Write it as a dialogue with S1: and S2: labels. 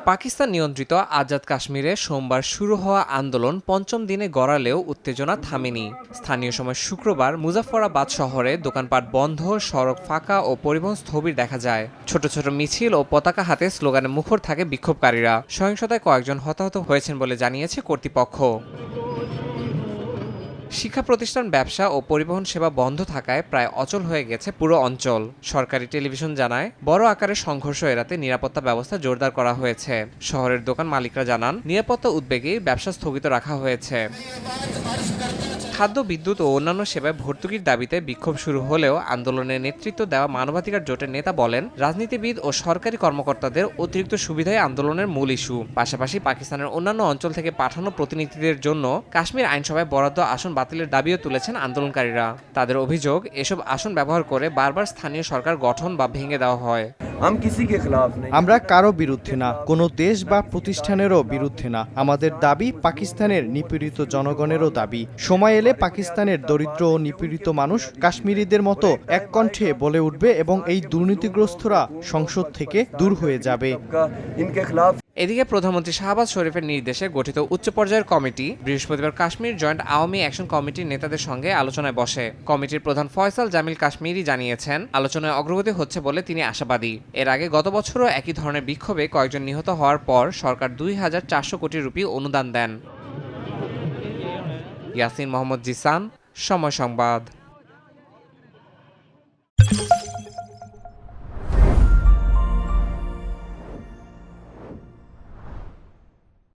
S1: পাকিস্তান নিয়ন্ত্রিত আজাদ কাশ্মীরে সোমবার শুরু হওয়া আন্দোলন পঞ্চম দিনে গড়ালেও উত্তেজনা থামেনি। স্থানীয় সময় শুক্রবার মুজাফফরাবাদ শহরে দোকানপাট বন্ধ, সড়ক ফাঁকা ও পরিবহন স্থবির দেখা যায়। ছোট ছোট মিছিল ও পতাকা হাতে স্লোগানে মুখর থাকে বিক্ষোভকারীরা। সহিংসতায় কয়েকজন হতাহত হয়েছেন বলে জানিয়েছে কর্তৃপক্ষ। শিক্ষা প্রতিষ্ঠান, ব্যবসা ও পরিবহন সেবা বন্ধ থাকায় প্রায় অচল হয়ে গেছে পুরো অঞ্চল। সরকারি টেলিভিশন জানায়, বড় আকারের সংঘর্ষ এড়াতে নিরাপত্তা ব্যবস্থা জোরদার করা হয়েছে। শহরের দোকান মালিকরা জানান, নিরাপত্তা উদ্বেগেই ব্যবসা স্থগিত রাখা হয়েছে। খাদ্য, বিদ্যুৎ ও অন্যান্য সেবায় ভর্তুকির দাবিতে বিক্ষোভ শুরু হলেও আন্দোলনের নেতৃত্ব দেওয়া মানবাধিকার জোটের নেতা বলেন, রাজনীতিবিদ ও সরকারি কর্মকর্তাদের অতিরিক্ত সুবিধাই আন্দোলনের মূল ইস্যু। পাশাপাশি পাকিস্তানের অন্যান্য অঞ্চল থেকে পাঠানো প্রতিনিধিদের জন্য কাশ্মীর আইনসভায় বরাদ্দ আসন বাতিলের দাবিও তুলেছেন আন্দোলনকারীরা। তাদের অভিযোগ, এসব আসন ব্যবহার করে বারবার স্থানীয় সরকার গঠন বা ভেঙে দেওয়া হয়।
S2: আমরা কারো বিরুদ্ধে না, কোনো দেশ বা প্রতিষ্ঠানেরও বিরুদ্ধে না। আমাদের দাবি পাকিস্তানের নিপীড়িত জনগণেরও দাবি। সময় এলে পাকিস্তানের দরিদ্র ও নিপীড়িত মানুষ কাশ্মীরিদের মতো এক কণ্ঠে বলে উঠবে এবং এই দুর্নীতিগ্রস্তরা সংসদ থেকে দূর হয়ে যাবে।
S1: এদিকে প্রধানমন্ত্রী শাহবাজ শরীফের নির্দেশে গঠিত উচ্চ পর্যায়ের কমিটি বৃহস্পতিবার কাশ্মীর জয়েন্ট আওয়ামী অ্যাকশন কমিটির নেতাদের সঙ্গে আলোচনায় বসে। কমিটির প্রধান ফয়সাল জামিল কাশ্মীরি জানিয়েছেন, আলোচনায় অগ্রগতি হচ্ছে বলে তিনি আশাবাদী। এর আগে গত বছরও একই ধরনের বিক্ষোভে কয়েকজন নিহত হওয়ার পর সরকার ২,৪০০ কোটি রুপি অনুদান দেন। ইয়াসিন মোহাম্মদ জিসান, সময় সংবাদ।